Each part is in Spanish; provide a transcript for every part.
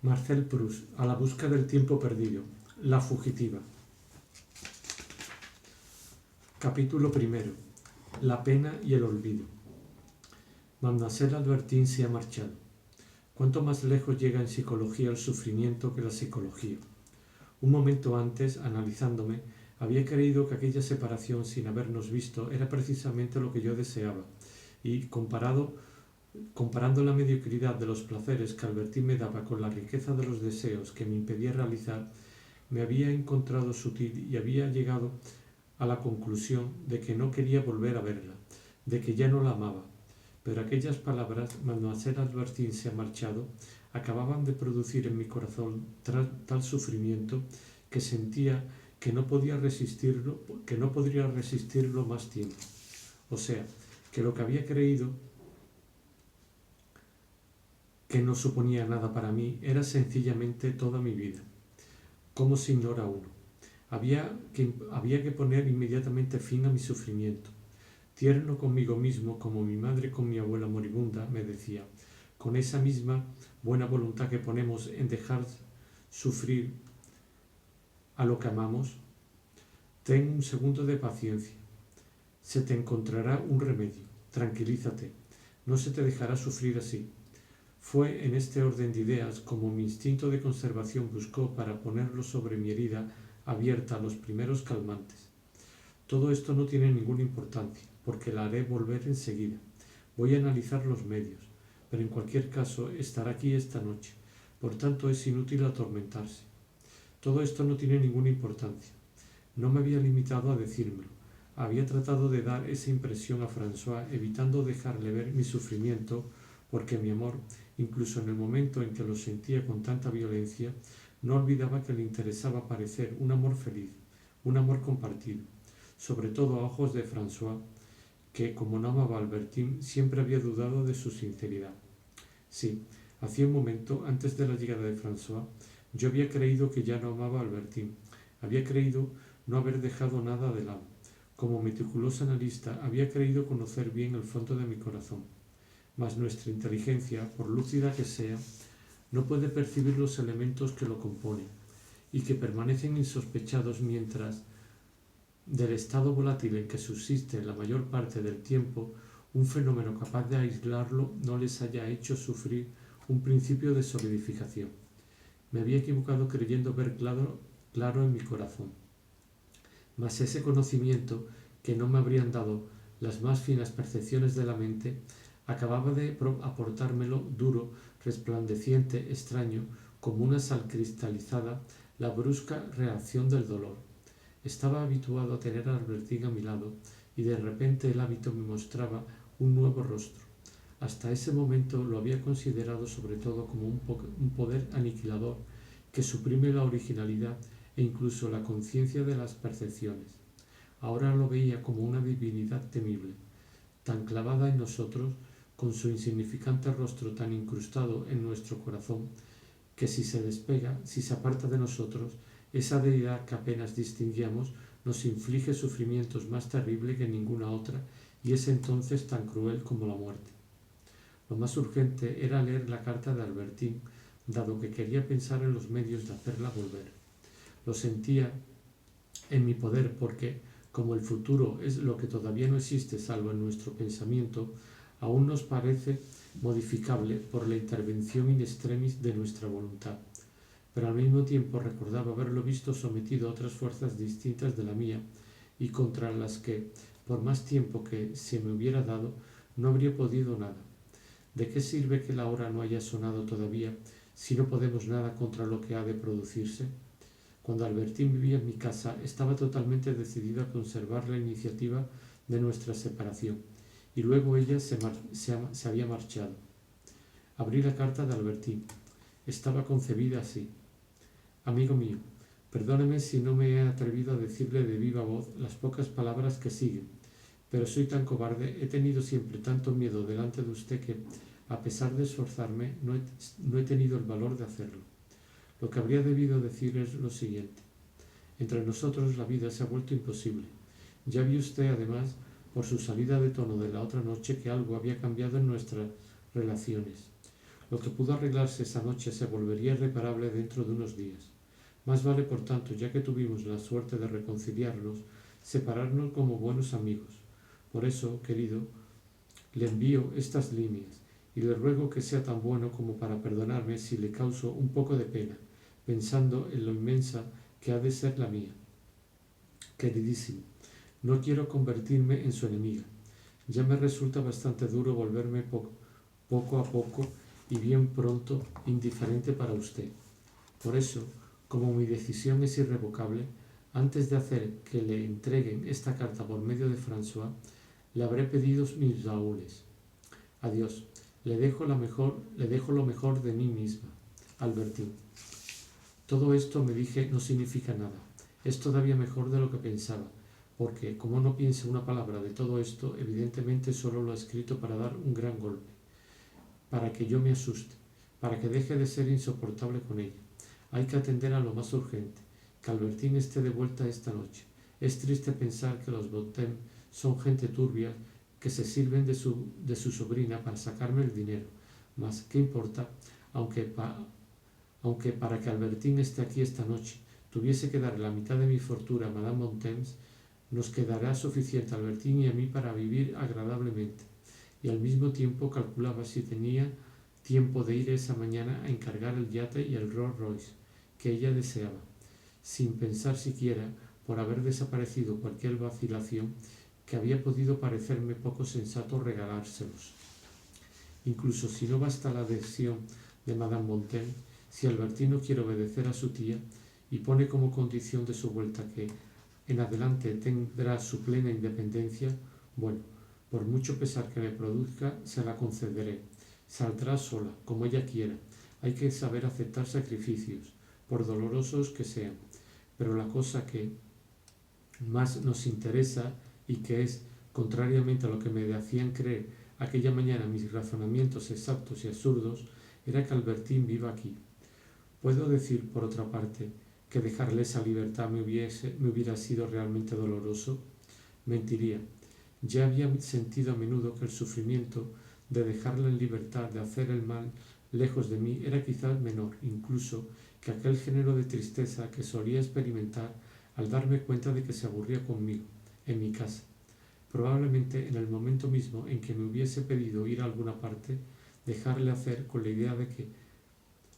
Marcel Proust, A la busca del tiempo perdido. La fugitiva. Capítulo primero. La pena y el olvido. Mademoiselle Albertine se ha marchado. ¿Cuánto más lejos llega en psicología el sufrimiento que la psicología? Un momento antes, analizándome, había creído que aquella separación sin habernos visto era precisamente lo que yo deseaba, y comparando la mediocridad de los placeres que Albertine me daba con la riqueza de los deseos que me impedía realizar, me había encontrado sutil y había llegado a la conclusión de que no quería volver a verla, de que ya no la amaba. Pero aquellas palabras, Mademoiselle Albertine se ha marchado, acababan de producir en mi corazón tal sufrimiento que sentía que no podría resistirlo más tiempo. O sea, que lo que había creído que no suponía nada para mí era sencillamente toda mi vida. ¿Cómo se ignora uno? Había que poner inmediatamente fin a mi sufrimiento. Tierno conmigo mismo, como mi madre con mi abuela moribunda, me decía, con esa misma buena voluntad que ponemos en dejar sufrir a lo que amamos, ten un segundo de paciencia. Se te encontrará un remedio. Tranquilízate. No se te dejará sufrir así. Fue en este orden de ideas como mi instinto de conservación buscó para ponerlo sobre mi herida abierta los primeros calmantes. Todo esto no tiene ninguna importancia, porque la haré volver enseguida. Voy a analizar los medios, pero en cualquier caso estará aquí esta noche. Por tanto, es inútil atormentarse. Todo esto no tiene ninguna importancia. No me había limitado a decírmelo. Había tratado de dar esa impresión a François, evitando dejarle ver mi sufrimiento, porque mi amor, incluso en el momento en que lo sentía con tanta violencia, no olvidaba que le interesaba parecer un amor feliz, un amor compartido, sobre todo a ojos de François, que, como no amaba a Albertine, siempre había dudado de su sinceridad. Sí, hacía un momento, antes de la llegada de François, yo había creído que ya no amaba a Albertine. Había creído no haber dejado nada de lado. Como meticuloso analista, había creído conocer bien el fondo de mi corazón. Mas nuestra inteligencia, por lúcida que sea, no puede percibir los elementos que lo componen y que permanecen insospechados mientras, del estado volátil en que subsiste la mayor parte del tiempo, un fenómeno capaz de aislarlo no les haya hecho sufrir un principio de solidificación. Me había equivocado creyendo ver claro en mi corazón. Mas ese conocimiento, que no me habrían dado las más finas percepciones de la mente, acababa de aportármelo duro, resplandeciente, extraño, como una sal cristalizada, la brusca reacción del dolor. Estaba habituado a tener a Albertine a mi lado, y de repente el hábito me mostraba un nuevo rostro. Hasta ese momento lo había considerado sobre todo como un poder aniquilador que suprime la originalidad e incluso la conciencia de las percepciones. Ahora lo veía como una divinidad temible, tan clavada en nosotros, con su insignificante rostro tan incrustado en nuestro corazón, que si se despega, si se aparta de nosotros, esa deidad que apenas distinguíamos nos inflige sufrimientos más terribles que ninguna otra y es entonces tan cruel como la muerte. Lo más urgente era leer la carta de Albertine, dado que quería pensar en los medios de hacerla volver. Lo sentía en mi poder porque, como el futuro es lo que todavía no existe salvo en nuestro pensamiento, aún nos parece modificable por la intervención in extremis de nuestra voluntad. Pero al mismo tiempo recordaba haberlo visto sometido a otras fuerzas distintas de la mía y contra las que, por más tiempo que se me hubiera dado, no habría podido nada. ¿De qué sirve que la hora no haya sonado todavía si no podemos nada contra lo que ha de producirse? Cuando Albertine vivía en mi casa, estaba totalmente decidida a conservar la iniciativa de nuestra separación, y luego ella se había marchado. Abrí la carta de Albertine. Estaba concebida así. Amigo mío, perdóneme si no me he atrevido a decirle de viva voz las pocas palabras que siguen, pero soy tan cobarde, he tenido siempre tanto miedo delante de usted que, a pesar de esforzarme, no he tenido el valor de hacerlo. Lo que habría debido decir es lo siguiente. Entre nosotros la vida se ha vuelto imposible. Ya vio usted, además, por su salida de tono de la otra noche, que algo había cambiado en nuestras relaciones. Lo que pudo arreglarse esa noche se volvería irreparable dentro de unos días. Más vale, por tanto, ya que tuvimos la suerte de reconciliarnos, separarnos como buenos amigos. Por eso, querido, le envío estas líneas y le ruego que sea tan bueno como para perdonarme si le causo un poco de pena, pensando en lo inmensa que ha de ser la mía. Queridísimo, no quiero convertirme en su enemiga. Ya me resulta bastante duro volverme poco a poco y bien pronto indiferente para usted. Por eso, como mi decisión es irrevocable, antes de hacer que le entreguen esta carta por medio de François, le habré pedido mis baúles. Adiós. Le dejo lo mejor de mí misma, Albertín. Todo esto, me dije, no significa nada. Es todavía mejor de lo que pensaba, porque, como no piense una palabra de todo esto, evidentemente solo lo ha escrito para dar un gran golpe, para que yo me asuste, para que deje de ser insoportable con ella. Hay que atender a lo más urgente, que Albertín esté de vuelta esta noche. Es triste pensar que los Bontemps son gente turbia que se sirven de su sobrina para sacarme el dinero. Mas, ¿qué importa? Aunque para que Albertín esté aquí esta noche tuviese que dar la mitad de mi fortuna a Madame Bontemps, nos quedará suficiente a Albertín y a mí para vivir agradablemente. Y al mismo tiempo calculaba si tenía tiempo de ir esa mañana a encargar el yate y el Rolls Royce que ella deseaba, sin pensar siquiera, por haber desaparecido cualquier vacilación, que había podido parecerme poco sensato regalárselos. Incluso si no basta la adhesión de Madame Bontemps, si Albertín no quiere obedecer a su tía y pone como condición de su vuelta que en adelante tendrá su plena independencia, bueno, por mucho pesar que me produzca, se la concederé. Saldrá sola, como ella quiera. Hay que saber aceptar sacrificios, por dolorosos que sean. Pero la cosa que más nos interesa y que es, contrariamente a lo que me hacían creer aquella mañana mis razonamientos exactos y absurdos, era que Albertín viva aquí. ¿Puedo decir, por otra parte, que dejarle esa libertad me hubiera sido realmente doloroso? Mentiría. Ya había sentido a menudo que el sufrimiento de dejarla en libertad de hacer el mal lejos de mí era quizás menor, incluso, que aquel género de tristeza que solía experimentar al darme cuenta de que se aburría conmigo, en mi casa. Probablemente en el momento mismo en que me hubiese pedido ir a alguna parte, dejarle hacer con la idea de que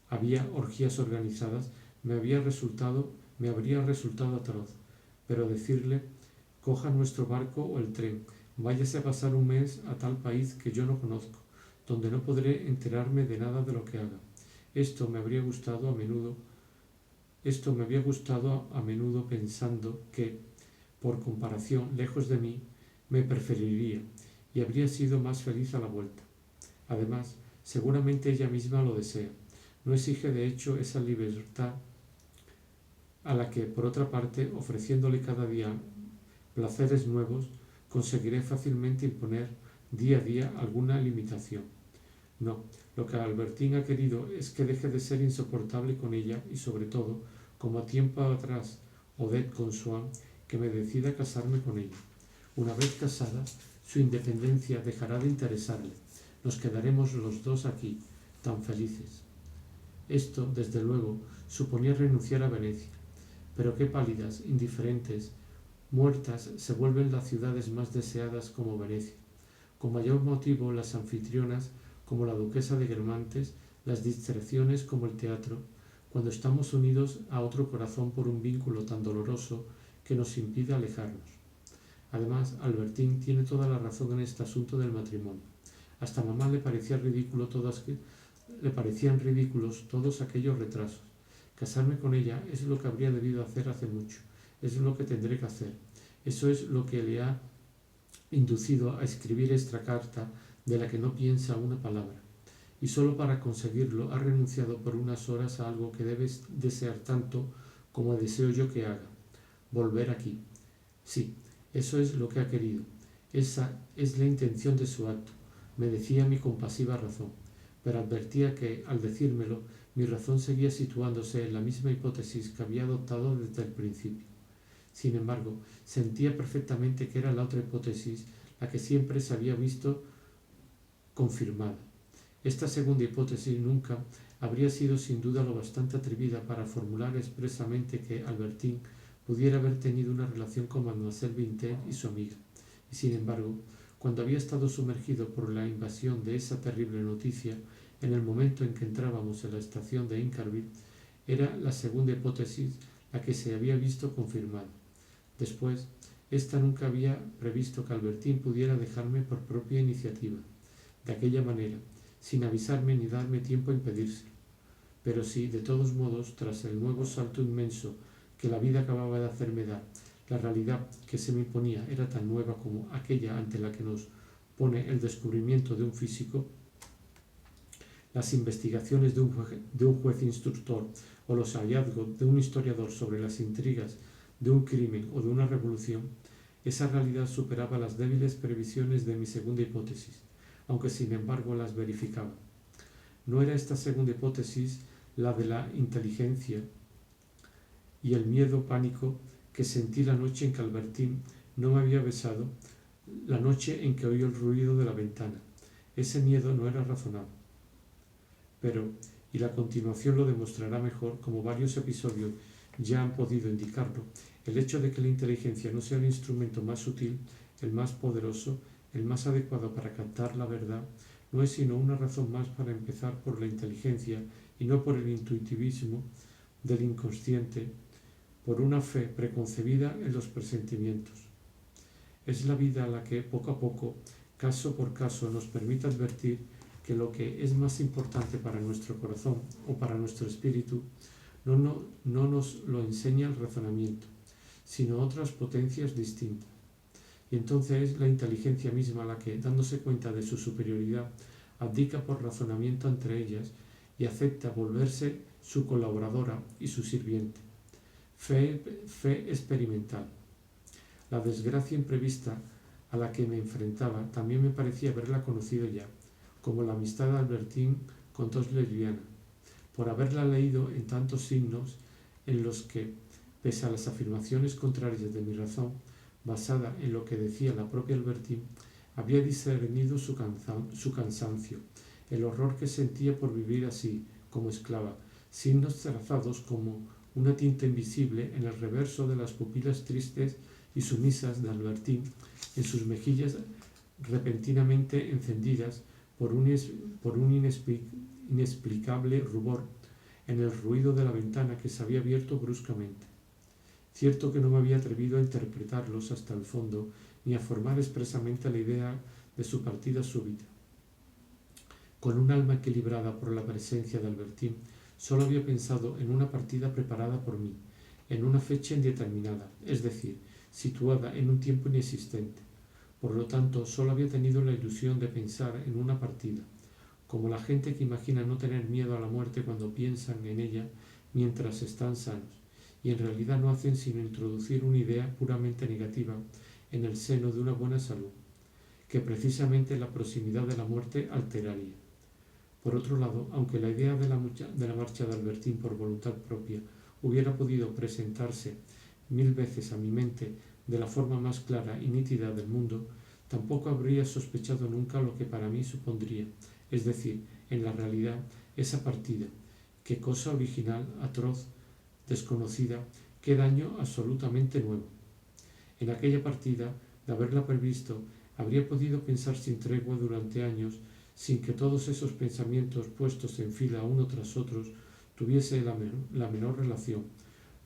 había orgías organizadas, me habría resultado atroz, pero decirle, coja nuestro barco o el tren, váyase a pasar un mes a tal país que yo no conozco, donde no podré enterarme de nada de lo que haga. Esto me habría gustado a menudo pensando que, por comparación, lejos de mí, me preferiría y habría sido más feliz a la vuelta. Además, seguramente ella misma lo desea. No exige de hecho esa libertad a la que, por otra parte, ofreciéndole cada día placeres nuevos, conseguiré fácilmente imponer día a día alguna limitación. No, lo que Albertín ha querido es que deje de ser insoportable con ella y, sobre todo, como a tiempo atrás Odette con Swann, que me decida casarme con ella. Una vez casada, su independencia dejará de interesarle. Nos quedaremos los dos aquí, tan felices. Esto, desde luego, suponía renunciar a Venecia. Pero qué pálidas, indiferentes, muertas se vuelven las ciudades más deseadas como Venecia. Con mayor motivo las anfitrionas, como la duquesa de Guermantes, las distracciones como el teatro, cuando estamos unidos a otro corazón por un vínculo tan doloroso que nos impide alejarnos. Además, Albertín tiene toda la razón en este asunto del matrimonio. Hasta a mamá le parecían ridículos todos aquellos retrasos. Casarme con ella es lo que habría debido hacer hace mucho. Es lo que tendré que hacer. Eso es lo que le ha inducido a escribir esta carta de la que no piensa una palabra. Y solo para conseguirlo ha renunciado por unas horas a algo que debes desear tanto como deseo yo que haga. Volver aquí. Sí, eso es lo que ha querido. Esa es la intención de su acto, me decía mi compasiva razón. Pero advertía que, al decírmelo, mi razón seguía situándose en la misma hipótesis que había adoptado desde el principio. Sin embargo, sentía perfectamente que era la otra hipótesis la que siempre se había visto confirmada, Esta segunda hipótesis nunca habría sido sin duda lo bastante atrevida para formular expresamente que Albertine pudiera haber tenido una relación con Mademoiselle Vintel y su amiga, y sin embargo, cuando había estado sumergido por la invasión de esa terrible noticia, en el momento en que entrábamos en la estación de Incarville, era la segunda hipótesis la que se había visto confirmada. Después, esta nunca había previsto que Albertine pudiera dejarme por propia iniciativa, de aquella manera, sin avisarme ni darme tiempo a impedírselo. Pero si, de todos modos, tras el nuevo salto inmenso que la vida acababa de hacerme dar, la realidad que se me imponía era tan nueva como aquella ante la que nos pone el descubrimiento de un físico, las investigaciones de un juez instructor o los hallazgos de un historiador sobre las intrigas de un crimen o de una revolución, esa realidad superaba las débiles previsiones de mi segunda hipótesis, aunque sin embargo las verificaba. No era esta segunda hipótesis la de la inteligencia y el miedo pánico que sentí la noche en que Albertine no me había besado, la noche en que oí el ruido de la ventana. Ese miedo no era razonable. Pero, y la continuación lo demostrará mejor, como varios episodios ya han podido indicarlo, el hecho de que la inteligencia no sea el instrumento más sutil, el más poderoso, el más adecuado para captar la verdad, no es sino una razón más para empezar por la inteligencia y no por el intuitivismo del inconsciente, por una fe preconcebida en los presentimientos. Es la vida la que, poco a poco, caso por caso, nos permite advertir que lo que es más importante para nuestro corazón o para nuestro espíritu no nos lo enseña el razonamiento, sino otras potencias distintas. Y entonces es la inteligencia misma la que, dándose cuenta de su superioridad, abdica por razonamiento entre ellas y acepta volverse su colaboradora y su sirviente. Fe experimental. La desgracia imprevista a la que me enfrentaba también me parecía haberla conocido ya, como la amistad de Albertine con dos lesbianas, por haberla leído en tantos signos en los que, pese a las afirmaciones contrarias de mi razón, basada en lo que decía la propia Albertine, había discernido su cansancio, el horror que sentía por vivir así, como esclava, signos trazados como una tinta invisible en el reverso de las pupilas tristes y sumisas de Albertine, en sus mejillas repentinamente encendidas por un inexplicable rubor, en el ruido de la ventana que se había abierto bruscamente. Cierto que no me había atrevido a interpretarlos hasta el fondo, ni a formar expresamente la idea de su partida súbita. Con un alma equilibrada por la presencia de Albertine, solo había pensado en una partida preparada por mí, en una fecha indeterminada, es decir, situada en un tiempo inexistente. Por lo tanto, solo había tenido la ilusión de pensar en una partida, como la gente que imagina no tener miedo a la muerte cuando piensan en ella mientras están sanos, y en realidad no hacen sino introducir una idea puramente negativa en el seno de una buena salud, que precisamente la proximidad de la muerte alteraría. Por otro lado, aunque la idea de la marcha de Albertine por voluntad propia hubiera podido presentarse 1000 veces a mi mente de la forma más clara y nítida del mundo, tampoco habría sospechado nunca lo que para mí supondría, es decir, en la realidad, esa partida, qué cosa original, atroz, desconocida, qué daño absolutamente nuevo. En aquella partida, de haberla previsto, habría podido pensar sin tregua durante años, sin que todos esos pensamientos puestos en fila uno tras otros tuviese la menor relación,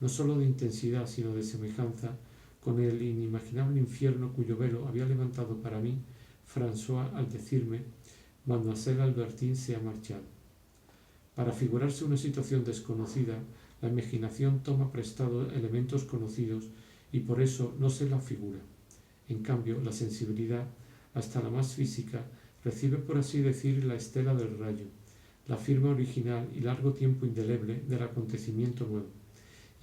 no sólo de intensidad, sino de semejanza, con el inimaginable infierno cuyo velo había levantado para mí François al decirme: Mademoiselle Albertine se ha marchado. Para figurarse una situación desconocida, la imaginación toma prestado elementos conocidos y por eso no se la figura. En cambio, la sensibilidad, hasta la más física, recibe, por así decir, la estela del rayo, la firma original y largo tiempo indeleble del acontecimiento nuevo.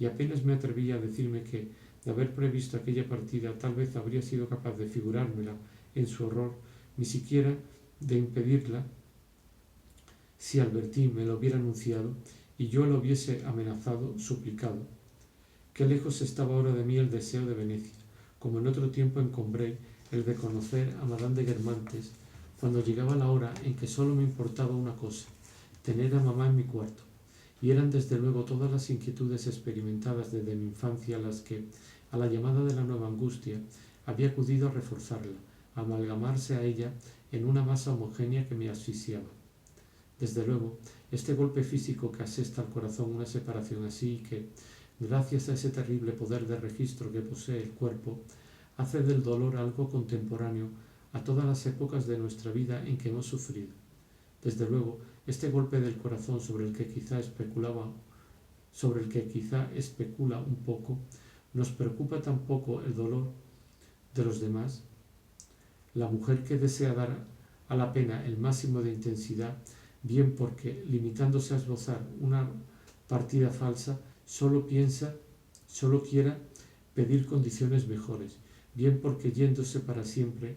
Y apenas me atrevía a decirme que, de haber previsto aquella partida, tal vez habría sido capaz de figurármela en su horror, ni siquiera de impedirla, si Albertine me lo hubiera anunciado y yo lo hubiese amenazado, suplicado. Qué lejos estaba ahora de mí el deseo de Venecia, como en otro tiempo en Combray el de conocer a Madame de Guermantes, cuando llegaba la hora en que solo me importaba una cosa, tener a mamá en mi cuarto. Y eran desde luego todas las inquietudes experimentadas desde mi infancia las que, a la llamada de la nueva angustia, había acudido a reforzarla, a amalgamarse a ella en una masa homogénea que me asfixiaba. Desde luego, este golpe físico que asesta al corazón una separación así y que, gracias a ese terrible poder de registro que posee el cuerpo, hace del dolor algo contemporáneo a todas las épocas de nuestra vida en que hemos sufrido. Desde luego, este golpe del corazón sobre el que quizá especula un poco, nos preocupa tampoco el dolor de los demás. La mujer que desea dar a la pena el máximo de intensidad, bien porque, limitándose a esbozar una partida falsa, solo quiera pedir condiciones mejores, bien porque yéndose para siempre,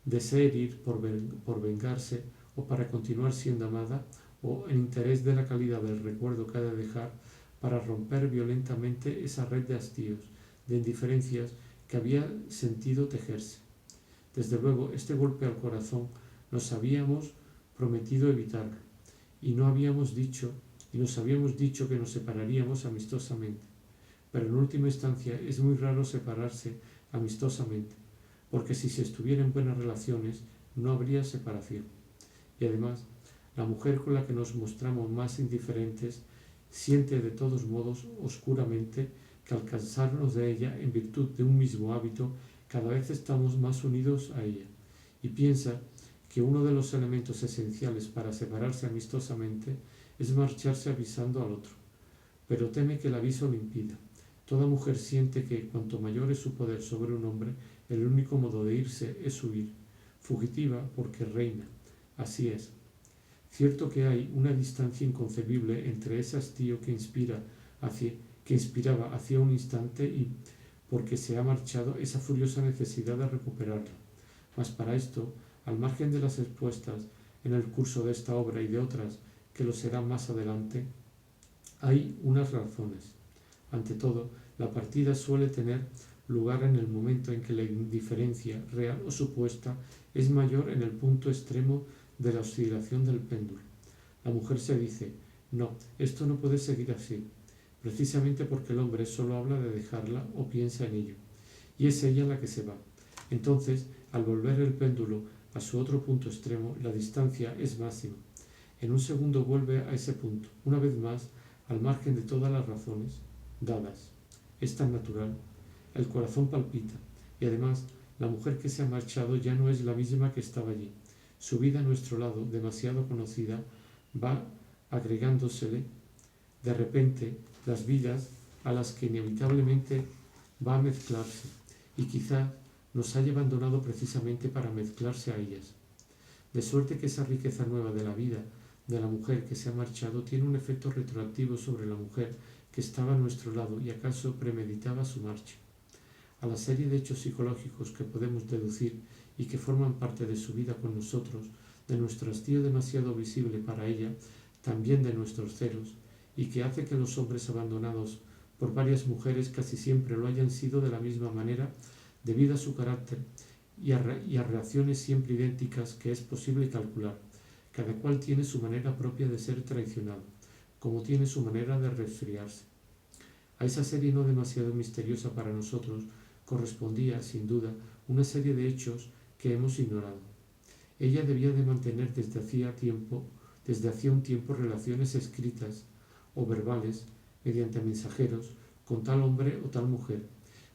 desee herir por vengarse o para continuar siendo amada, o en interés de la calidad del recuerdo que ha de dejar, para romper violentamente esa red de hastíos, de indiferencias que había sentido tejerse. Desde luego, este golpe al corazón nos habíamos prometido evitarlo, y nos habíamos dicho que nos separaríamos amistosamente. Pero en última instancia es muy raro separarse amistosamente, porque si se estuviera en buenas relaciones no habría separación. Y además, la mujer con la que nos mostramos más indiferentes siente de todos modos oscuramente que al cansarnos de ella en virtud de un mismo hábito, cada vez estamos más unidos a ella, y piensa que uno de los elementos esenciales para separarse amistosamente es marcharse avisando al otro, pero teme que el aviso lo impida. Toda mujer siente que cuanto mayor es su poder sobre un hombre, el único modo de irse es huir, fugitiva porque reina. Así es. Cierto que hay una distancia inconcebible entre ese hastío que inspiraba hacía un instante y, porque se ha marchado, esa furiosa necesidad de recuperarla. Mas para esto, al margen de las expuestas en el curso de esta obra y de otras que lo serán más adelante, hay unas razones. Ante todo, la partida suele tener lugar en el momento en que la indiferencia, real o supuesta, es mayor en el punto extremo de la oscilación del péndulo. La mujer se dice: no, esto no puede seguir así, precisamente porque el hombre solo habla de dejarla o piensa en ello, y es ella la que se va. Entonces, al volver el péndulo a su otro punto extremo, la distancia es máxima. En un segundo vuelve a ese punto, una vez más, al margen de todas las razones dadas. Es tan natural. El corazón palpita, y además, la mujer que se ha marchado ya no es la misma que estaba allí. Su vida a nuestro lado, demasiado conocida, va agregándosele de repente las vidas a las que inevitablemente va a mezclarse, y quizá nos haya abandonado precisamente para mezclarse a ellas. De suerte que esa riqueza nueva de la vida de la mujer que se ha marchado tiene un efecto retroactivo sobre la mujer que estaba a nuestro lado y acaso premeditaba su marcha. A la serie de hechos psicológicos que podemos deducir y que forman parte de su vida con nosotros, de nuestro hastío demasiado visible para ella, también de nuestros celos, y que hace que los hombres abandonados por varias mujeres casi siempre lo hayan sido de la misma manera, debido a su carácter y a reacciones siempre idénticas que es posible calcular. Cada cual tiene su manera propia de ser traicionado, como tiene su manera de resfriarse. A esa serie no demasiado misteriosa para nosotros correspondía, sin duda, una serie de hechos que hemos ignorado. Ella debía de mantener desde hacía un tiempo relaciones escritas o verbales, mediante mensajeros, con tal hombre o tal mujer.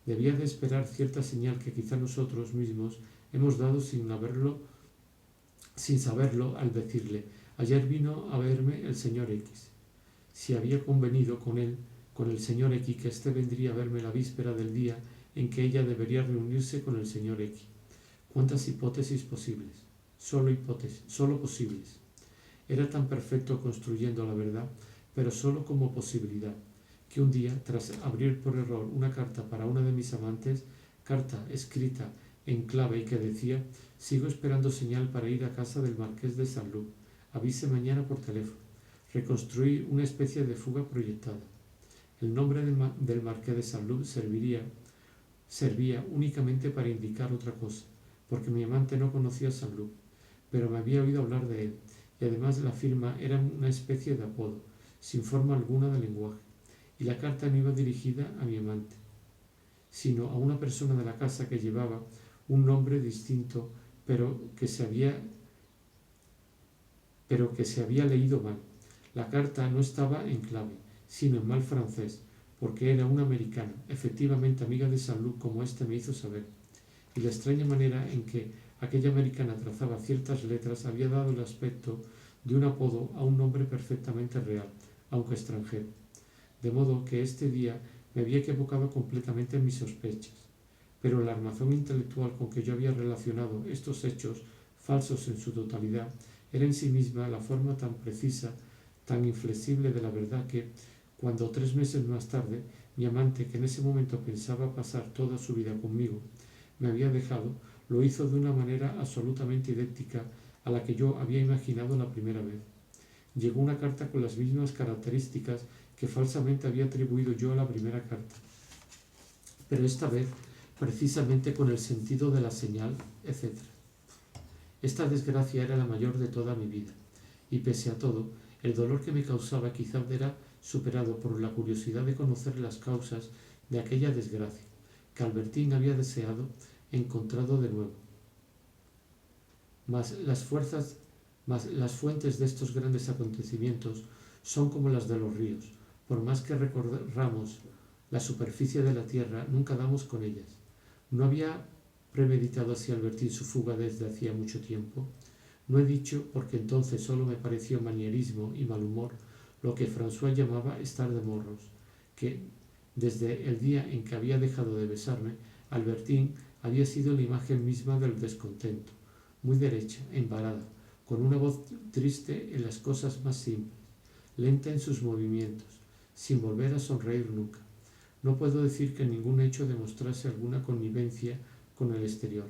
Debía de esperar cierta señal que quizá nosotros mismos hemos dado sin saberlo al decirle: ayer vino a verme el señor X. Si había convenido con el señor X, que éste vendría a verme la víspera del día en que ella debería reunirse con el señor X. ¿Cuántas hipótesis posibles? Solo posibles. Era tan perfecto construyendo la verdad, pero solo como posibilidad, que un día, tras abrir por error una carta para una de mis amantes, carta escrita en clave y que decía: sigo esperando señal para ir a casa del marqués de Saint-Loup, avise mañana por teléfono, reconstruí una especie de fuga proyectada. El nombre del marqués de Saint-Loup servía únicamente para indicar otra cosa, porque mi amante no conocía a Saint-Loup, pero me había oído hablar de él, y además la firma era una especie de apodo, sin forma alguna de lenguaje, y la carta no iba dirigida a mi amante, sino a una persona de la casa que llevaba un nombre distinto, pero que se había leído mal. La carta no estaba en clave, sino en mal francés, porque era una americana, efectivamente amiga de Saint-Loup, como éste me hizo saber, y la extraña manera en que aquella americana trazaba ciertas letras había dado el aspecto de un apodo a un nombre perfectamente real, aunque extranjero. De modo que este día me había equivocado completamente en mis sospechas, pero la armazón intelectual con que yo había relacionado estos hechos, falsos en su totalidad, era en sí misma la forma tan precisa, tan inflexible de la verdad que, cuando 3 meses más tarde, mi amante, que en ese momento pensaba pasar toda su vida conmigo, me había dejado, lo hizo de una manera absolutamente idéntica a la que yo había imaginado la primera vez. Llegó una carta con las mismas características que falsamente había atribuido yo a la primera carta, pero esta vez precisamente con el sentido de la señal, etc. Esta desgracia era la mayor de toda mi vida, y pese a todo, el dolor que me causaba quizá era superado por la curiosidad de conocer las causas de aquella desgracia, que Albertín había deseado encontrado de nuevo. Mas las fuentes de estos grandes acontecimientos son como las de los ríos. Por más que recorramos la superficie de la tierra, nunca damos con ellas. ¿No había premeditado así Albertín su fuga desde hacía mucho tiempo? No he dicho, porque entonces solo me pareció manierismo y mal humor, lo que François llamaba estar de morros, que desde el día en que había dejado de besarme, Albertín había sido la imagen misma del descontento, muy derecha, embalada, con una voz triste en las cosas más simples, lenta en sus movimientos, sin volver a sonreír nunca. No puedo decir que ningún hecho demostrase alguna connivencia con el exterior.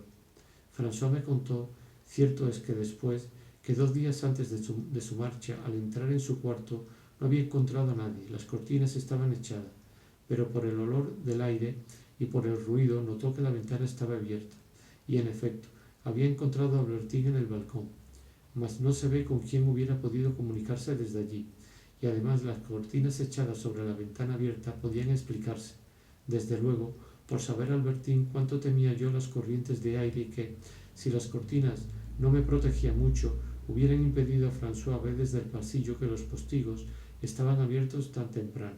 François me contó, cierto es que después, que 2 días antes de su marcha, al entrar en su cuarto, no había encontrado a nadie, las cortinas estaban echadas, pero por el olor del aire y por el ruido notó que la ventana estaba abierta, y en efecto, había encontrado a Albertín en el balcón, mas no se ve con quién hubiera podido comunicarse desde allí, y además las cortinas echadas sobre la ventana abierta podían explicarse, desde luego, por saber Albertín cuánto temía yo las corrientes de aire y que, si las cortinas no me protegían mucho, hubieran impedido a François ver desde el pasillo que los postigos estaban abiertos tan temprano.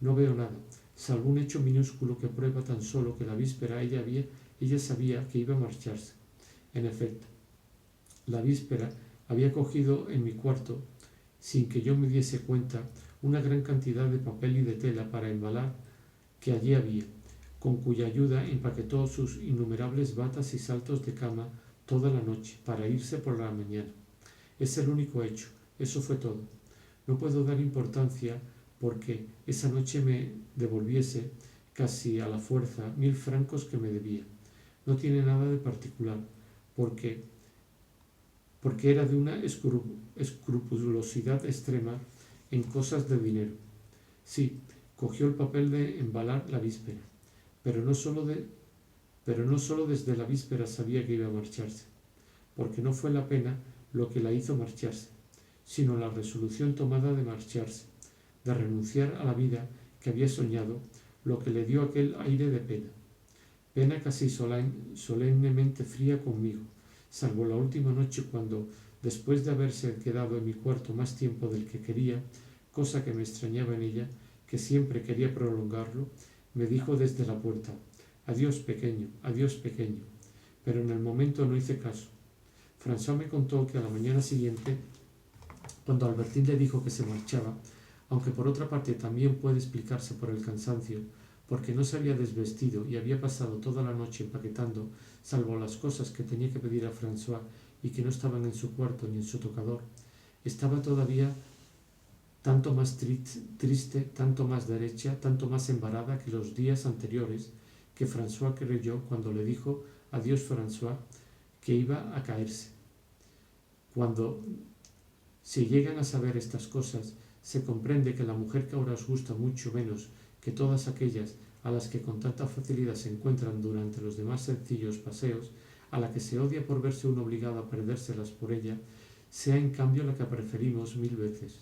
No veo nada, salvo un hecho minúsculo que prueba tan solo que la víspera ella sabía que iba a marcharse. En efecto, la víspera había cogido en mi cuarto, sin que yo me diese cuenta, una gran cantidad de papel y de tela para embalar que allí había, con cuya ayuda empaquetó sus innumerables batas y saltos de cama toda la noche para irse por la mañana. Es el único hecho, eso fue todo. No puedo dar importancia porque esa noche me devolviese casi a la fuerza 1000 francos que me debía. No tiene nada de particular, porque era de una escrupulosidad extrema en cosas de dinero. Sí, cogió el papel de embalar la víspera, pero no solo desde la víspera sabía que iba a marcharse, porque no fue la pena lo que la hizo marcharse, sino la resolución tomada de marcharse, de renunciar a la vida que había soñado, lo que le dio aquel aire de pena casi solemnemente fría conmigo, salvo la última noche cuando, después de haberse quedado en mi cuarto más tiempo del que quería, cosa que me extrañaba en ella, que siempre quería prolongarlo, me dijo desde la puerta: adiós pequeño, pero en el momento no hice caso. François me contó que a la mañana siguiente, cuando Albertín le dijo que se marchaba, aunque por otra parte también puede explicarse por el cansancio, porque no se había desvestido y había pasado toda la noche empaquetando, salvo las cosas que tenía que pedir a François y que no estaban en su cuarto ni en su tocador, estaba todavía tanto más triste, tanto más derecha, tanto más embarada que los días anteriores, que François creyó cuando le dijo adiós François que iba a caerse. Cuando se llegan a saber estas cosas, se comprende que la mujer que ahora os gusta mucho menos que todas aquellas a las que con tanta facilidad se encuentran durante los demás sencillos paseos, a la que se odia por verse uno obligado a perdérselas por ella, sea en cambio la que preferimos 1000 veces.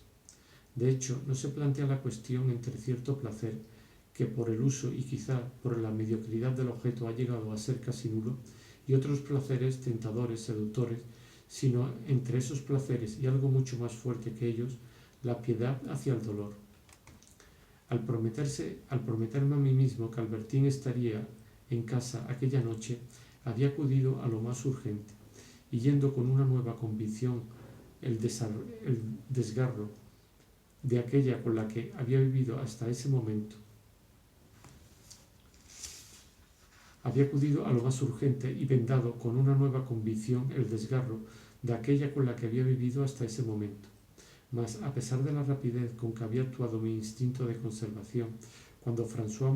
De hecho, no se plantea la cuestión entre cierto placer, que por el uso y quizá por la mediocridad del objeto ha llegado a ser casi nulo, y otros placeres tentadores, seductores, sino entre esos placeres y algo mucho más fuerte que ellos, la piedad hacia el dolor. Al prometerme a mí mismo que Albertín estaría en casa aquella noche, había acudido a lo más urgente, y yendo con una nueva convicción el desgarro de aquella con la que había vivido hasta ese momento, había acudido a lo más urgente y vendado con una nueva convicción el desgarro de aquella con la que había vivido hasta ese momento. Mas, a pesar de la rapidez con que había actuado mi instinto de conservación, cuando François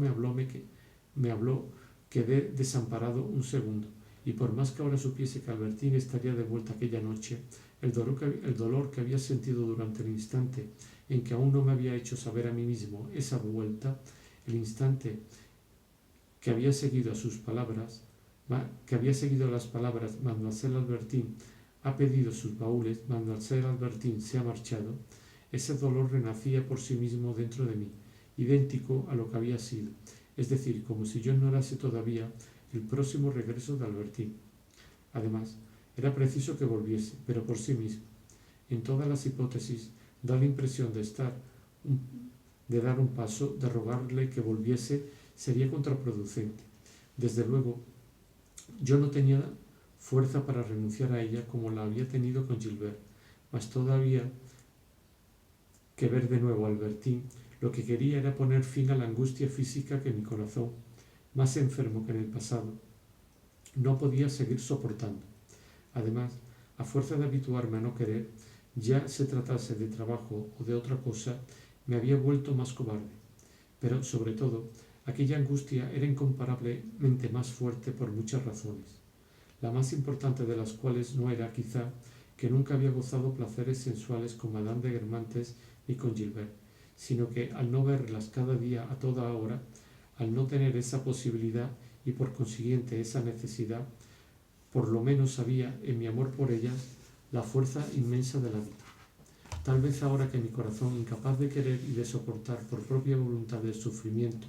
me habló, quedé desamparado un segundo, y por más que ahora supiese que Albertín estaría de vuelta aquella noche, el dolor que había sentido durante el instante en que aún no me había hecho saber a mí mismo esa vuelta, el instante que había seguido a sus palabras, que había seguido las palabras Mademoiselle Albertín ha pedido sus baúles, Mademoiselle Albertín se ha marchado, ese dolor renacía por sí mismo dentro de mí, idéntico a lo que había sido, es decir, como si yo ignorase todavía el próximo regreso de Albertín. Además, era preciso que volviese, pero por sí mismo. En todas las hipótesis da la impresión de dar un paso, de rogarle que volviese, sería contraproducente. Desde luego, yo no tenía fuerza para renunciar a ella como la había tenido con Gilbert, mas todavía que ver de nuevo a Albertín, lo que quería era poner fin a la angustia física que mi corazón, más enfermo que en el pasado, no podía seguir soportando. Además, a fuerza de habituarme a no querer, ya se tratase de trabajo o de otra cosa, me había vuelto más cobarde. Pero, sobre todo, aquella angustia era incomparablemente más fuerte por muchas razones, la más importante de las cuales no era, quizá, que nunca había gozado placeres sensuales con Madame de Guermantes ni con Gilbert, sino que al no verlas cada día a toda hora, al no tener esa posibilidad y por consiguiente esa necesidad, por lo menos había en mi amor por ellas la fuerza inmensa de la vida. Tal vez ahora que mi corazón, incapaz de querer y de soportar por propia voluntad el sufrimiento,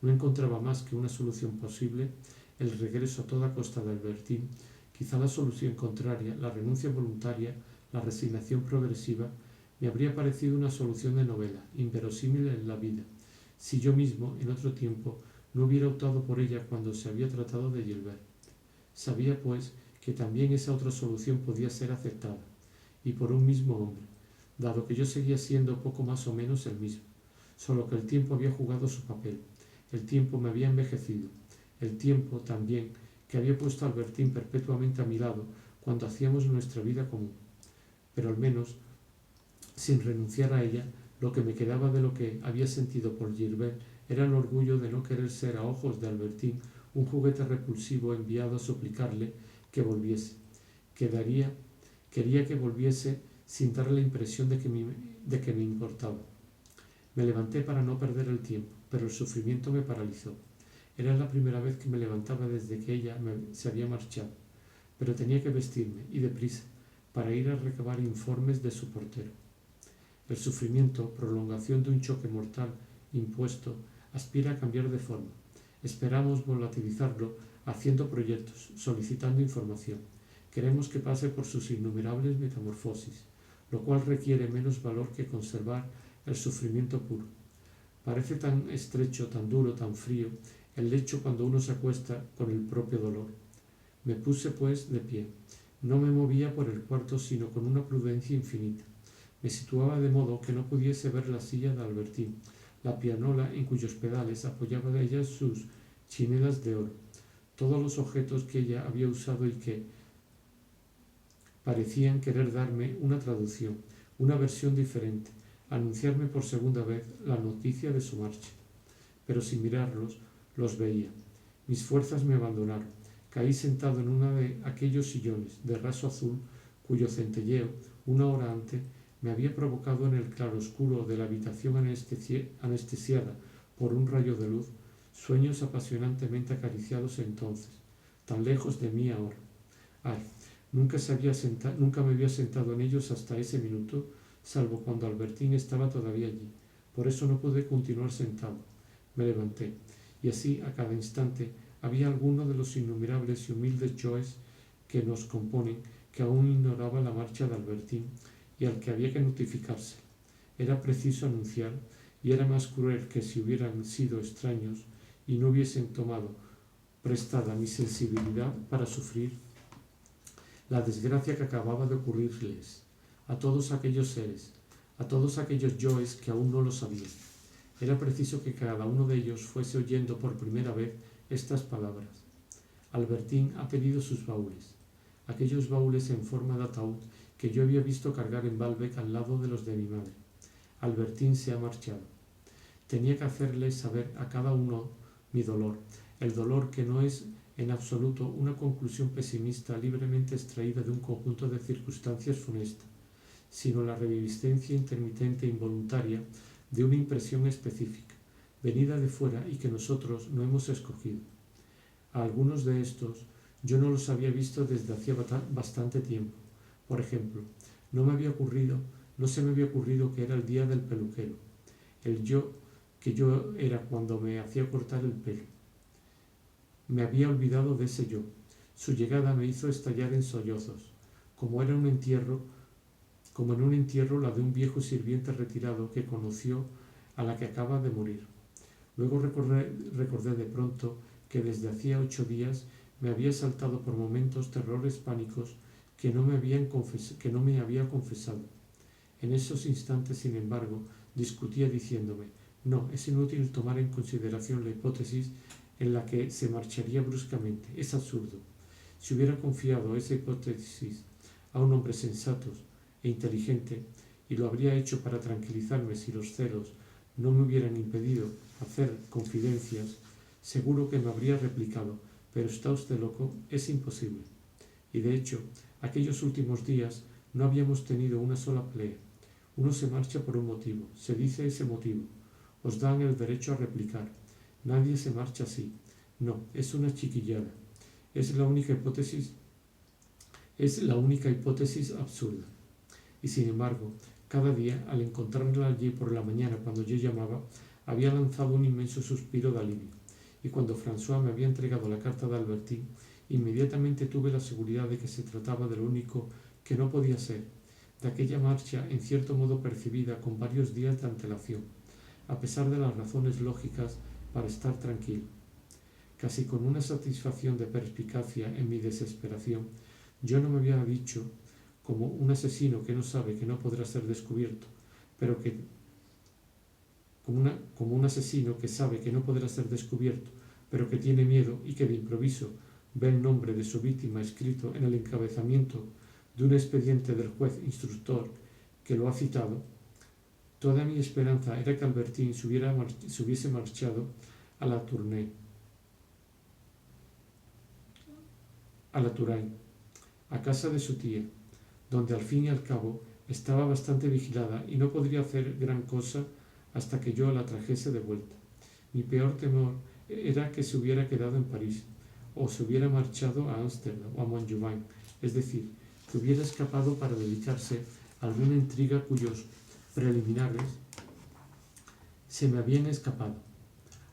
no encontraba más que una solución posible, el regreso a toda costa de Albertín, quizá la solución contraria, la renuncia voluntaria, la resignación progresiva, me habría parecido una solución de novela, inverosímil en la vida, si yo mismo, en otro tiempo, no hubiera optado por ella cuando se había tratado de Gilbert. Sabía, pues, que también esa otra solución podía ser aceptada, y por un mismo hombre, dado que yo seguía siendo poco más o menos el mismo, solo que el tiempo había jugado su papel, el tiempo me había envejecido, el tiempo también que había puesto a Albertín perpetuamente a mi lado cuando hacíamos nuestra vida común. Pero al menos, sin renunciar a ella, lo que me quedaba de lo que había sentido por Gilbert era el orgullo de no querer ser a ojos de Albertín un juguete repulsivo enviado a suplicarle que volviese. Quería que volviese sin darle la impresión de que me importaba. Me levanté para no perder el tiempo, pero el sufrimiento me paralizó. Era la primera vez que me levantaba desde que ella se había marchado, pero tenía que vestirme, y deprisa, para ir a recabar informes de su portero. El sufrimiento, prolongación de un choque mortal impuesto, aspira a cambiar de forma. Esperamos volatilizarlo haciendo proyectos, solicitando información. Queremos que pase por sus innumerables metamorfosis, lo cual requiere menos valor que conservar el sufrimiento puro. Parece tan estrecho, tan duro, tan frío el lecho cuando uno se acuesta con el propio dolor. Me puse, pues, de pie. No me movía por el cuarto, sino con una prudencia infinita. Me situaba de modo que no pudiese ver la silla de Albertín, la pianola en cuyos pedales apoyaba de ella sus chinelas de oro, todos los objetos que ella había usado y que parecían querer darme una traducción, una versión diferente, anunciarme por segunda vez la noticia de su marcha. Pero sin mirarlos, los veía. Mis fuerzas me abandonaron. Caí sentado en uno de aquellos sillones de raso azul cuyo centelleo, una hora antes, me había provocado en el claroscuro de la habitación anestesiada por un rayo de luz, sueños apasionantemente acariciados entonces, tan lejos de mí ahora. Ay, nunca me había sentado en ellos hasta ese minuto, salvo cuando Albertín estaba todavía allí. Por eso no pude continuar sentado. Me levanté, y así a cada instante había alguno de los innumerables y humildes yoes que nos componen que aún ignoraba la marcha de Albertín y al que había que notificarse. Era preciso anunciar, y era más cruel que si hubieran sido extraños y no hubiesen tomado prestada mi sensibilidad para sufrir la desgracia que acababa de ocurrirles, a todos aquellos seres, a todos aquellos yoes que aún no lo sabían. Era preciso que cada uno de ellos fuese oyendo por primera vez estas palabras. Albertín ha pedido sus baúles, aquellos baúles en forma de ataúd que yo había visto cargar en Baalbek al lado de los de mi madre. Albertín se ha marchado. Tenía que hacerles saber a cada uno mi dolor, el dolor que no es en absoluto una conclusión pesimista libremente extraída de un conjunto de circunstancias funestas, sino la reviviscencia intermitente e involuntaria de una impresión específica, venida de fuera y que nosotros no hemos escogido. A algunos de estos yo no los había visto desde hacía bastante tiempo. Por ejemplo, no se me había ocurrido que era el día del peluquero, el yo que yo era cuando me hacía cortar el pelo. Me había olvidado de ese yo. Su llegada me hizo estallar en sollozos, como en un entierro la de un viejo sirviente retirado que conoció a la que acaba de morir. Luego recordé de pronto que desde hacía 8 días me había saltado por momentos terrores pánicos que no me había confesado. En esos instantes, sin embargo, discutía diciéndome: no, es inútil tomar en consideración la hipótesis en la que se marcharía bruscamente. Es absurdo. Si hubiera confiado esa hipótesis a un hombre sensato e inteligente, y lo habría hecho para tranquilizarme si los celos no me hubieran impedido hacer confidencias, seguro que me habría replicado: pero está usted loco, es imposible. Y de hecho, aquellos últimos días no habíamos tenido una sola pelea. Uno se marcha por un motivo, se dice ese motivo, os dan el derecho a replicar. Nadie se marcha así. No, es una chiquillada. Es la única hipótesis absurda. Y sin embargo, cada día, al encontrarla allí por la mañana cuando yo llamaba, había lanzado un inmenso suspiro de alivio. Y cuando François me había entregado la carta de Albertín, inmediatamente tuve la seguridad de que se trataba de lo único que no podía ser, de aquella marcha en cierto modo percibida con varios días de antelación, a pesar de las razones lógicas para estar tranquilo. Casi con una satisfacción de perspicacia en mi desesperación, yo no me había dicho, como un asesino que no sabe que no podrá ser descubierto, como un asesino que sabe que no podrá ser descubierto, pero que tiene miedo y que de improviso ve el nombre de su víctima escrito en el encabezamiento de un expediente del juez instructor que lo ha citado. Toda mi esperanza era que Albertín se hubiese marchado a la Touraine, a casa de su tía, donde al fin y al cabo estaba bastante vigilada y no podría hacer gran cosa hasta que yo la trajese de vuelta. Mi peor temor era que se hubiera quedado en París, o se hubiera marchado a Ámsterdam o a Montjuïc, es decir, que hubiera escapado para dedicarse a alguna intriga cuyos preliminares se me habían escapado,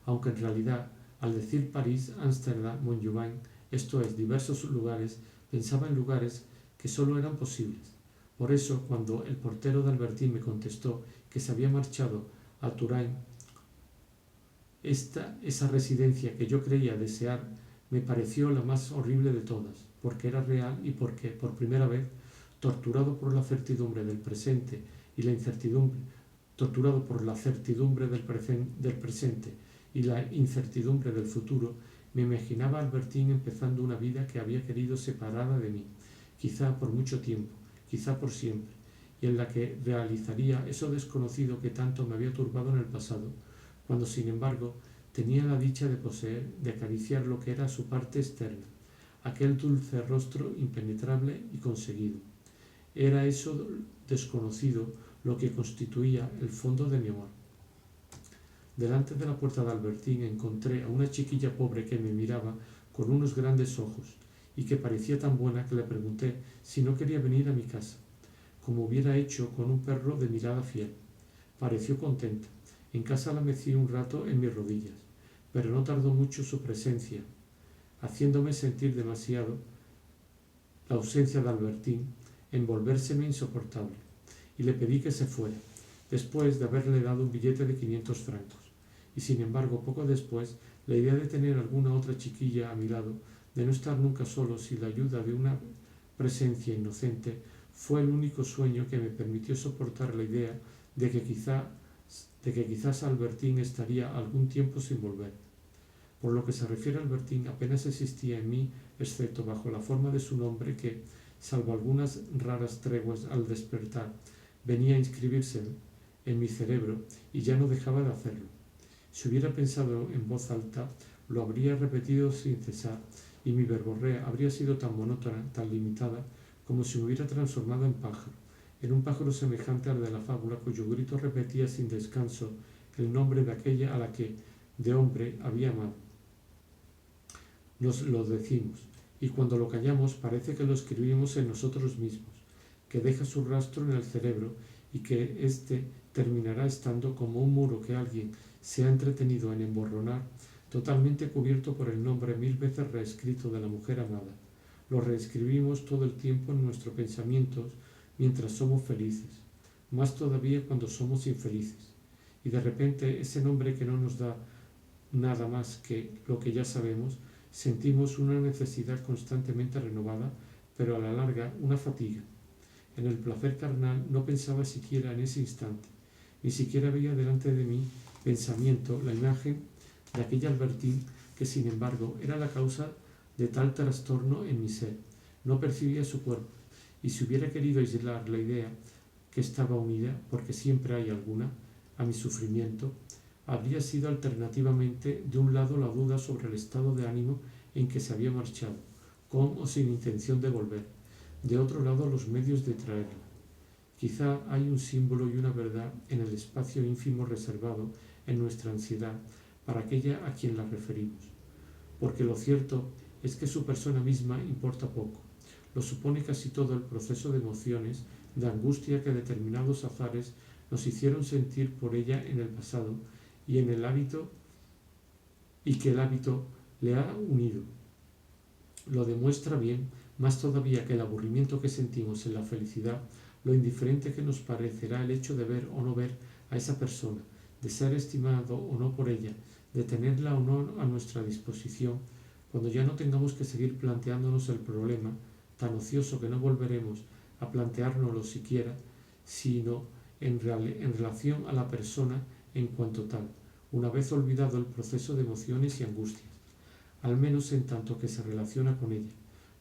aunque en realidad, al decir París, Ámsterdam, Montjuïc, esto es, diversos lugares, pensaba en lugares que solo eran posibles. Por eso, cuando el portero de Albertín me contestó que se había marchado a Touraine, esa residencia que yo creía desear me pareció la más horrible de todas, porque era real y porque, por primera vez, torturado por la certidumbre del presente y la incertidumbre, torturado por la certidumbre del presente y la incertidumbre del futuro, me imaginaba a Albertín empezando una vida que había querido separada de mí, quizá por mucho tiempo, quizá por siempre, y en la que realizaría eso desconocido que tanto me había turbado en el pasado, cuando sin embargo tenía la dicha de poseer, de acariciar lo que era su parte externa, aquel dulce rostro impenetrable y conseguido. Era eso desconocido lo que constituía el fondo de mi amor. Delante de la puerta de Albertín encontré a una chiquilla pobre que me miraba con unos grandes ojos y que parecía tan buena que le pregunté si no quería venir a mi casa, como hubiera hecho con un perro de mirada fiel. Pareció contenta. En casa la mecí un rato en mis rodillas, pero no tardó mucho su presencia, haciéndome sentir demasiado la ausencia de Albertín en volvérseme insoportable, y le pedí que se fuera, después de haberle dado un billete de 500 francos. Y sin embargo, poco después, la idea de tener alguna otra chiquilla a mi lado, de no estar nunca solo sin la ayuda de una presencia inocente, fue el único sueño que me permitió soportar la idea de que quizás Albertín estaría algún tiempo sin volver. Por lo que se refiere a Albertín, apenas existía en mí, excepto bajo la forma de su nombre que, salvo algunas raras treguas al despertar, venía a inscribirse en mi cerebro y ya no dejaba de hacerlo. Si hubiera pensado en voz alta, lo habría repetido sin cesar, y mi verborrea habría sido tan monótona, tan limitada, como si me hubiera transformado en un pájaro semejante al de la fábula, cuyo grito repetía sin descanso el nombre de aquella a la que, de hombre, había amado. Nos lo decimos, y cuando lo callamos parece que lo escribimos en nosotros mismos, que deja su rastro en el cerebro y que éste terminará estando como un muro que alguien se ha entretenido en emborronar, totalmente cubierto por el nombre 1000 veces reescrito de la mujer amada. Lo reescribimos todo el tiempo en nuestros pensamientos mientras somos felices, más todavía cuando somos infelices. Y de repente ese nombre que no nos da nada más que lo que ya sabemos, sentimos una necesidad constantemente renovada, pero a la larga una fatiga. En el placer carnal no pensaba siquiera en ese instante, ni siquiera veía delante de mi pensamiento la imagen de aquella Albertín que sin embargo era la causa de tal trastorno en mi ser. No percibía su cuerpo, y si hubiera querido aislar la idea que estaba unida, porque siempre hay alguna, a mi sufrimiento, habría sido alternativamente de un lado la duda sobre el estado de ánimo en que se había marchado, con o sin intención de volver, de otro lado los medios de traerla. Quizá hay un símbolo y una verdad en el espacio ínfimo reservado en nuestra ansiedad para aquella a quien la referimos, porque lo cierto es que su persona misma importa poco. Lo supone casi todo el proceso de emociones, de angustia que determinados azares nos hicieron sentir por ella en el pasado y en el hábito y que el hábito le ha unido. Lo demuestra bien, más todavía que el aburrimiento que sentimos en la felicidad, lo indiferente que nos parecerá el hecho de ver o no ver a esa persona, de ser estimado o no por ella, de tenerla o no a nuestra disposición, cuando ya no tengamos que seguir planteándonos el problema, tan ocioso que no volveremos a planteárnoslo siquiera, sino en relación a la persona en cuanto tal, una vez olvidado el proceso de emociones y angustias, al menos en tanto que se relaciona con ella,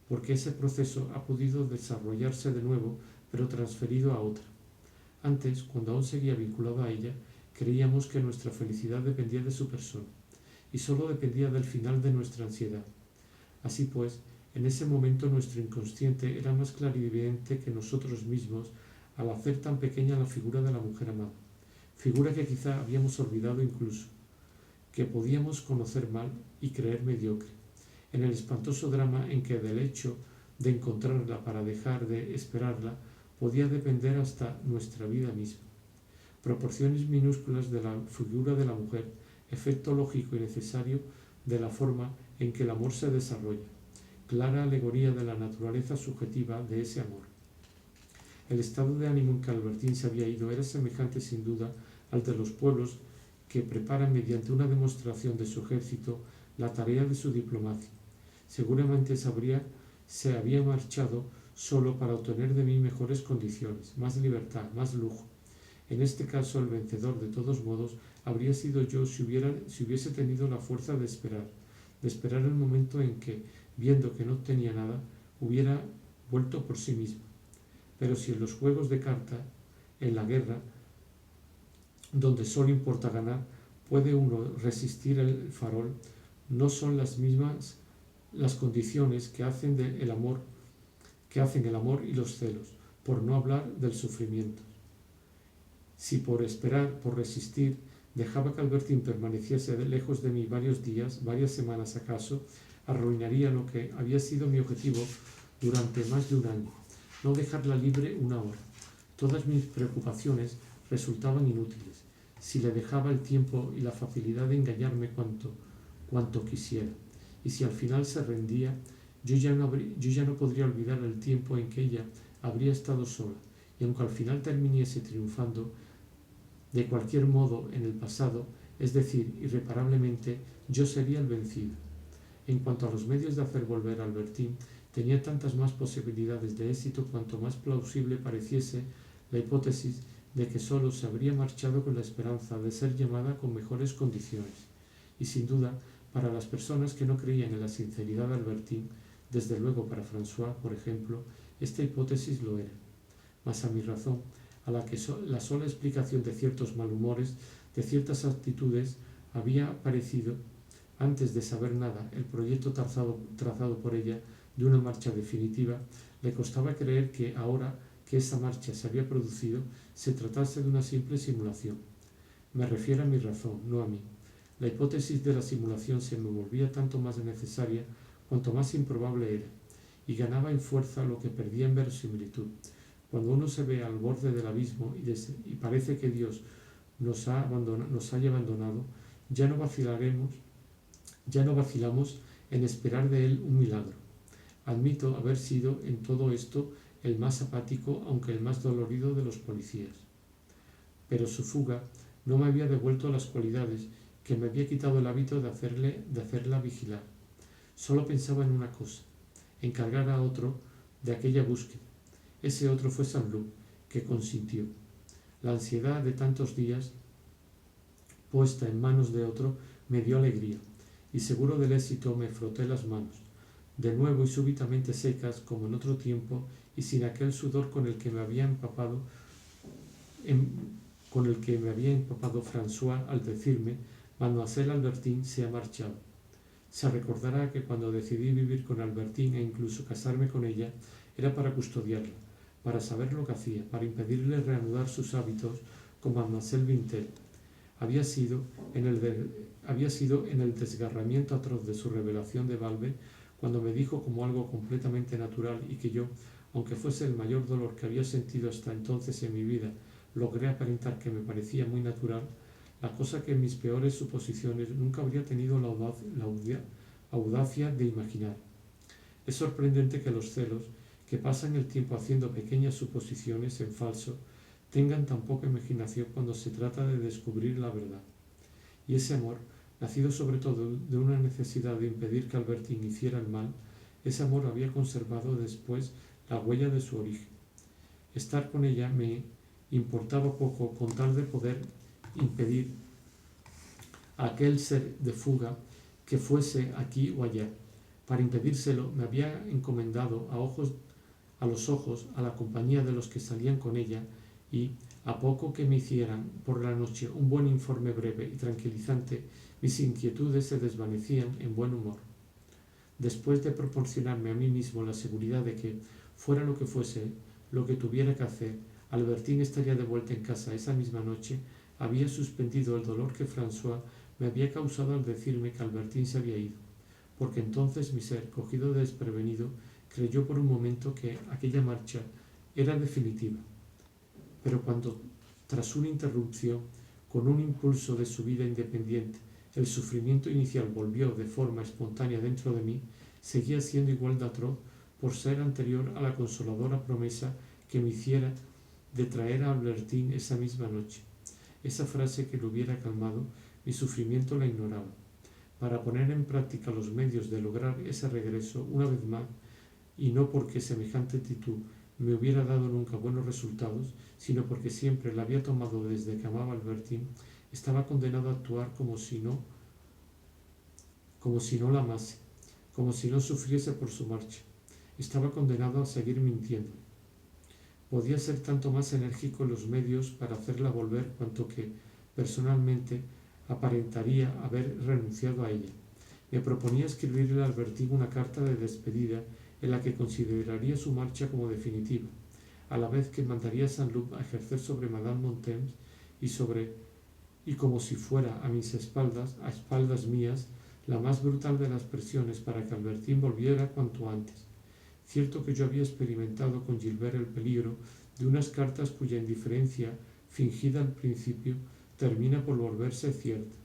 porque ese proceso ha podido desarrollarse de nuevo, pero transferido a otra. Antes, cuando aún seguía vinculado a ella, creíamos que nuestra felicidad dependía de su persona, y sólo dependía del final de nuestra ansiedad. Así pues, en ese momento nuestro inconsciente era más clarividente que nosotros mismos al hacer tan pequeña la figura de la mujer amada, figura que quizá habíamos olvidado incluso, que podíamos conocer mal y creer mediocre, en el espantoso drama en que del hecho de encontrarla para dejar de esperarla podía depender hasta nuestra vida misma. Proporciones minúsculas de la figura de la mujer, efecto lógico y necesario de la forma en que el amor se desarrolla, clara alegoría de la naturaleza subjetiva de ese amor. El estado de ánimo en que Albertín se había ido era semejante sin duda al de los pueblos que preparan mediante una demostración de su ejército la tarea de su diplomacia. Seguramente se había marchado solo para obtener de mí mejores condiciones, más libertad, más lujo. En este caso el vencedor de todos modos habría sido yo si hubiese tenido la fuerza de esperar el momento en que, viendo que no tenía nada, hubiera vuelto por sí mismo. Pero si en los juegos de carta, en la guerra, donde solo importa ganar, puede uno resistir el farol, no son las mismas las condiciones que hacen el amor y los celos, por no hablar del sufrimiento. Si por esperar, por resistir, Dejaba que Albertín permaneciese lejos de mí varios días, varias semanas acaso, arruinaría lo que había sido mi objetivo durante más de un año. No dejarla libre una hora. Todas mis preocupaciones resultaban inútiles si le dejaba el tiempo y la facilidad de engañarme cuanto quisiera. Y si al final se rendía, yo ya no podría olvidar el tiempo en que ella habría estado sola, y aunque al final terminase triunfando, de cualquier modo en el pasado, es decir, irreparablemente, yo sería el vencido. En cuanto a los medios de hacer volver a Albertín, tenía tantas más posibilidades de éxito cuanto más plausible pareciese la hipótesis de que sólo se habría marchado con la esperanza de ser llamada con mejores condiciones. Y sin duda, para las personas que no creían en la sinceridad de Albertín, desde luego para François, por ejemplo, esta hipótesis lo era. Mas a mi razón, a la que la sola explicación de ciertos malhumores, de ciertas actitudes, había parecido, antes de saber nada, el proyecto trazado por ella de una marcha definitiva, le costaba creer que ahora que esa marcha se había producido, se tratase de una simple simulación. Me refiero a mi razón, no a mí. La hipótesis de la simulación se me volvía tanto más necesaria cuanto más improbable era, y ganaba en fuerza lo que perdía en verosimilitud. Cuando uno se ve al borde del abismo y parece que Dios nos haya abandonado, ya no vacilamos en esperar de Él un milagro. Admito haber sido en todo esto el más apático, aunque el más dolorido de los policías. Pero su fuga no me había devuelto las cualidades que me había quitado el hábito de hacerla vigilar. Solo pensaba en una cosa: encargar a otro de aquella búsqueda. Ese otro fue Saint-Loup, que consintió. La ansiedad de tantos días puesta en manos de otro me dio alegría, y seguro del éxito me froté las manos, de nuevo y súbitamente secas como en otro tiempo, y sin aquel sudor con el que me había empapado François al decirme: Mademoiselle Albertine se ha marchado. Se recordará que cuando decidí vivir con Albertine e incluso casarme con ella, era para custodiarla, para saber lo que hacía, para impedirle reanudar sus hábitos con Mademoiselle Vintel. Había sido en el desgarramiento atroz de su revelación de Valve, cuando me dijo como algo completamente natural y que yo, aunque fuese el mayor dolor que había sentido hasta entonces en mi vida, logré aparentar que me parecía muy natural, la cosa que en mis peores suposiciones nunca habría tenido la audacia de imaginar. Es sorprendente que los celos, que pasan el tiempo haciendo pequeñas suposiciones en falso, tengan tan poca imaginación cuando se trata de descubrir la verdad. Y ese amor, nacido sobre todo de una necesidad de impedir que Albertín hiciera el mal, ese amor había conservado después la huella de su origen. Estar con ella me importaba poco con tal de poder impedir a aquel ser de fuga que fuese aquí o allá. Para impedírselo me había encomendado a los ojos a la compañía de los que salían con ella, y a poco que me hicieran por la noche un buen informe breve y tranquilizante, mis inquietudes se desvanecían en buen humor. Después de proporcionarme a mí mismo la seguridad de que, fuera lo que fuese lo que tuviera que hacer, Albertín estaría de vuelta en casa esa misma noche, había suspendido el dolor que François me había causado al decirme que Albertín se había ido, porque entonces mi ser, cogido de desprevenido, creyó por un momento que aquella marcha era definitiva. Pero cuando, tras una interrupción, con un impulso de su vida independiente, el sufrimiento inicial volvió de forma espontánea dentro de mí, seguía siendo igual de atroz por ser anterior a la consoladora promesa que me hiciera de traer a Albertín esa misma noche. Esa frase que lo hubiera calmado, mi sufrimiento la ignoraba. Para poner en práctica los medios de lograr ese regreso una vez más, y no porque semejante actitud me hubiera dado nunca buenos resultados, sino porque siempre la había tomado desde que amaba a Albertín, estaba condenado a actuar como si no la amase, como si no sufriese por su marcha. Estaba condenado a seguir mintiendo. Podía ser tanto más enérgico en los medios para hacerla volver cuanto que, personalmente, aparentaría haber renunciado a ella. Me proponía escribirle a Albertín una carta de despedida en la que consideraría su marcha como definitiva, a la vez que mandaría a Saint-Loup a ejercer sobre Madame Montaigne y sobre y como si fuera a espaldas mías, la más brutal de las presiones para que Albertín volviera cuanto antes. Cierto que yo había experimentado con Gilbert el peligro de unas cartas cuya indiferencia, fingida al principio, termina por volverse cierta,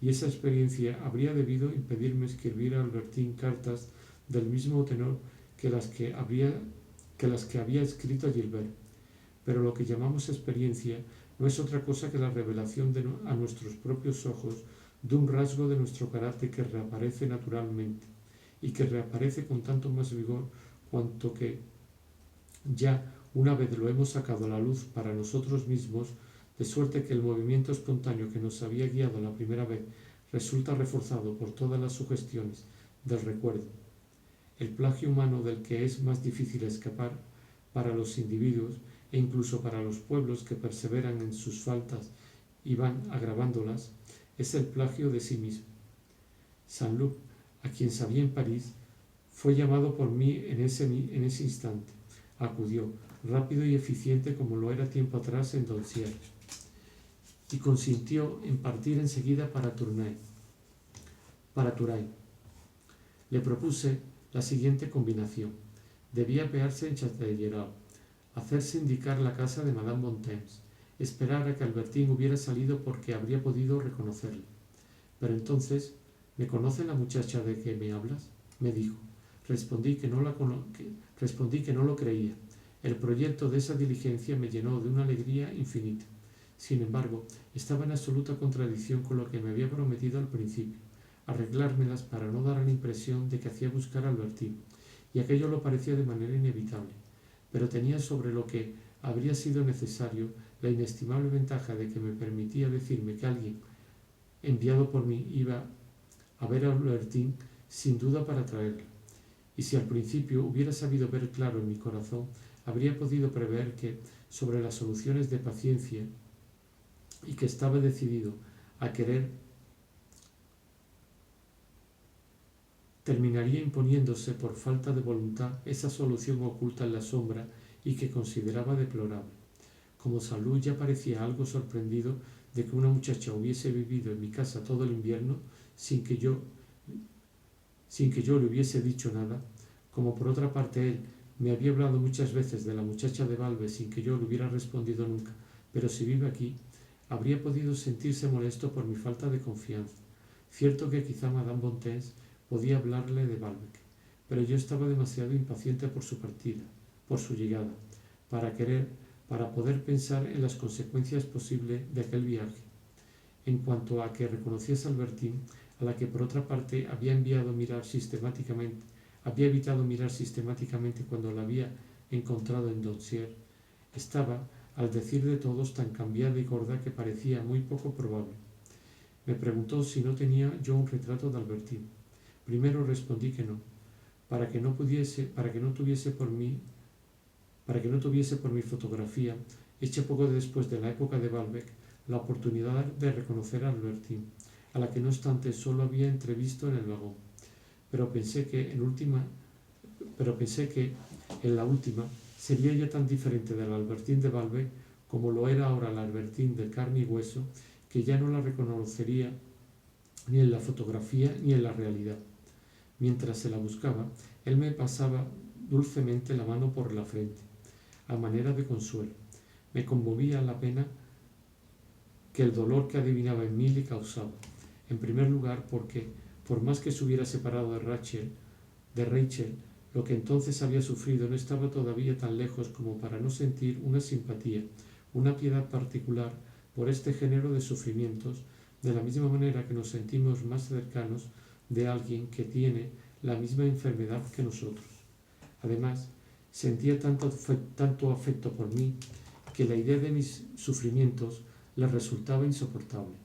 y esa experiencia habría debido impedirme escribir a Albertín cartas del mismo tenor que las que había escrito a Gilbert. Pero lo que llamamos experiencia no es otra cosa que la revelación a nuestros propios ojos de un rasgo de nuestro carácter que reaparece naturalmente, y que reaparece con tanto más vigor cuanto que ya una vez lo hemos sacado a la luz para nosotros mismos, de suerte que el movimiento espontáneo que nos había guiado la primera vez resulta reforzado por todas las sugestiones del recuerdo. El plagio humano del que es más difícil escapar para los individuos e incluso para los pueblos que perseveran en sus faltas y van agravándolas, es el plagio de sí mismo. Saint-Loup, a quien sabía en París, fue llamado por mí en ese instante. Acudió, rápido y eficiente como lo era tiempo atrás en Doncières, y consintió en partir enseguida para Tournai. Le propuse la siguiente combinación. Debía apearse en Châtellerault, hacerse indicar la casa de Madame Bontemps, esperar a que Albertín hubiera salido porque habría podido reconocerle. Pero entonces, ¿me conoce la muchacha de que me hablas?, me dijo. Respondí que no lo creía. El proyecto de esa diligencia me llenó de una alegría infinita. Sin embargo, estaba en absoluta contradicción con lo que me había prometido al principio, arreglármelas para no dar la impresión de que hacía buscar a Albertín, y aquello lo parecía de manera inevitable, pero tenía sobre lo que habría sido necesario la inestimable ventaja de que me permitía decirme que alguien enviado por mí iba a ver a Albertín sin duda para traerla. Y si al principio hubiera sabido ver claro en mi corazón, habría podido prever que, sobre las soluciones de paciencia, y que estaba decidido a querer, terminaría imponiéndose por falta de voluntad esa solución oculta en la sombra y que consideraba deplorable. Como Saint-Loup ya parecía algo sorprendido de que una muchacha hubiese vivido en mi casa todo el invierno sin que yo le hubiese dicho nada, como por otra parte él me había hablado muchas veces de la muchacha de Balbe sin que yo le hubiera respondido nunca, pero si vive aquí, habría podido sentirse molesto por mi falta de confianza. Cierto que quizá Madame Bontemps podía hablarle de Balbec, pero yo estaba demasiado impaciente por su partida, por su llegada, para poder pensar en las consecuencias posibles de aquel viaje. En cuanto a que reconociese a Albertín, a la que por otra parte había evitado mirar sistemáticamente cuando la había encontrado en Doncières, estaba, al decir de todos, tan cambiada y gorda que parecía muy poco probable. Me preguntó si no tenía yo un retrato de Albertín. Primero respondí que no, para que no tuviese por mi fotografía, hecha poco después de la época de Balbec, la oportunidad de reconocer a Albertín, a la que no obstante solo había entrevisto en el vagón. Pero pensé que en la última sería ya tan diferente del Albertín de Balbec como lo era ahora el Albertín de carne y hueso, que ya no la reconocería ni en la fotografía ni en la realidad. Mientras se la buscaba, él me pasaba dulcemente la mano por la frente, a manera de consuelo. Me conmovía la pena que el dolor que adivinaba en mí le causaba. En primer lugar, porque, por más que se hubiera separado de Rachel, lo que entonces había sufrido no estaba todavía tan lejos como para no sentir una simpatía, una piedad particular por este género de sufrimientos, de la misma manera que nos sentimos más cercanos de alguien que tiene la misma enfermedad que nosotros. Además, sentía tanto afecto por mí que la idea de mis sufrimientos le resultaba insoportable.